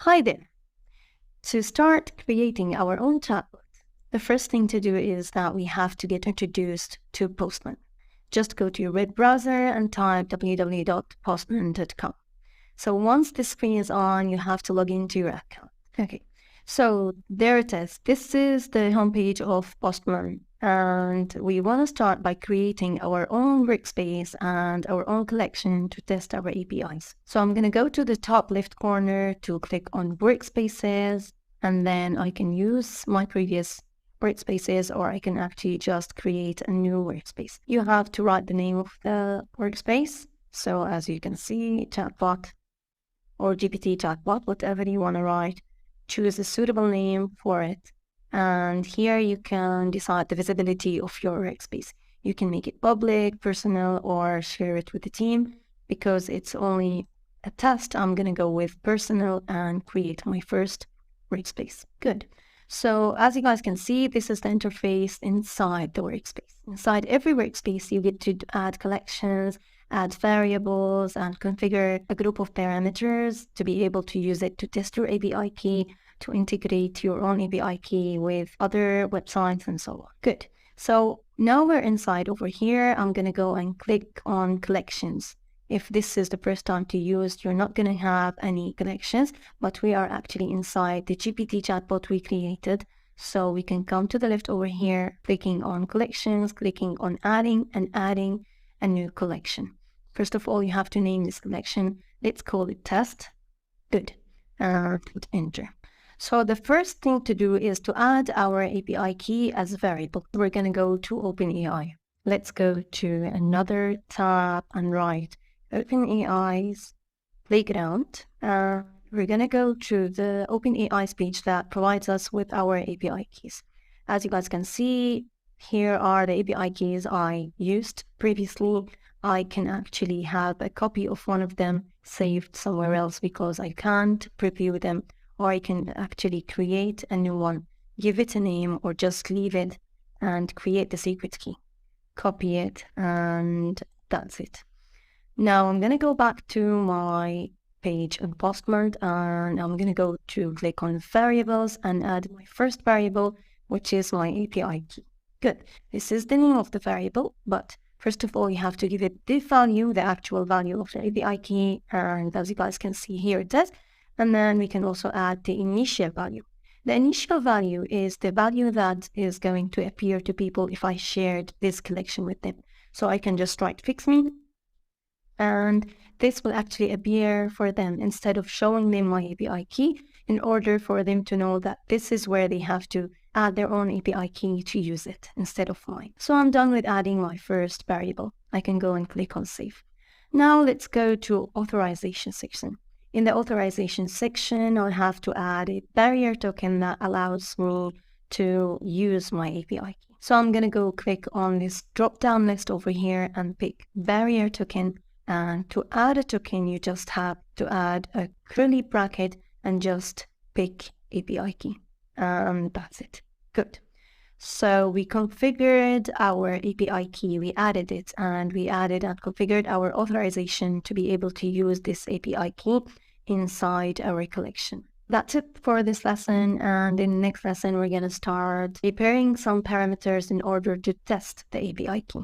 Hi there. To start creating our own chatbot, the first thing to do is that we have to get introduced to Postman. Just go to your web browser and type www.postman.com. So once the screen is on, you have to log into your account. Okay, so there it is. This is the homepage of Postman. And we want to start by creating our own workspace and our own collection to test our APIs. So I'm going to go to the top left corner to click on workspaces, and then I can use my previous workspaces, or I can actually just create a new workspace. You have to write the name of the workspace. So as you can see, chatbot or GPT chatbot, whatever you want to write, choose a suitable name for it. And here you can decide the visibility of your workspace. You can make it public, personal, or share it with the team. Because it's only a test, I'm going to go with personal and create my first workspace. Good. So as you guys can see, this is the interface inside the workspace. Inside every workspace, you get to add collections, add variables, and configure a group of parameters to be able to use it to test your API key, to integrate your own API key with other websites and so on. Good. So now we're inside over here. I'm going to go and click on collections. If this is the first time to use, you're not going to have any collections, but we are actually inside the GPT chatbot we created. So we can come to the left over here, clicking on collections, clicking on adding a new collection. First of all, you have to name this collection. Let's call it test. Good. And hit enter. So the first thing to do is to add our API key as a variable. We're going to go to OpenAI. Let's go to another tab and write OpenAI's playground. We're going to go to the OpenAI's page that provides us with our API keys. As you guys can see, here are the API keys I used previously. I can actually have a copy of one of them saved somewhere else because I can't preview them, or I can actually create a new one, give it a name, or just leave it and create the secret key. Copy it, and that's it. Now I'm going to go back to my page in Postman, and I'm going to go to click on variables and add my first variable, which is my API key. Good. This is the name of the variable, but first of all, you have to give it the value, the actual value of the API key, and as you guys can see here, it does. And then we can also add the initial value. The initial value is the value that is going to appear to people if I shared this collection with them. So I can just write fix me, and this will actually appear for them instead of showing them my API key, in order for them to know that this is where they have to add their own API key to use it instead of mine. So I'm done with adding my first variable. I can go and click on save. Now let's go to authorization section. In the authorization section, I'll have to add a barrier token that allows me to use my API key. So I'm going to go click on this drop-down list over here and pick barrier token. And to add a token, you just have to add a curly bracket and just pick API key. And that's it. Good. So we configured our API key, we added it, and we added and configured our authorization to be able to use this API key inside our collection. That's it for this lesson, and in the next lesson we're going to start preparing some parameters in order to test the API key.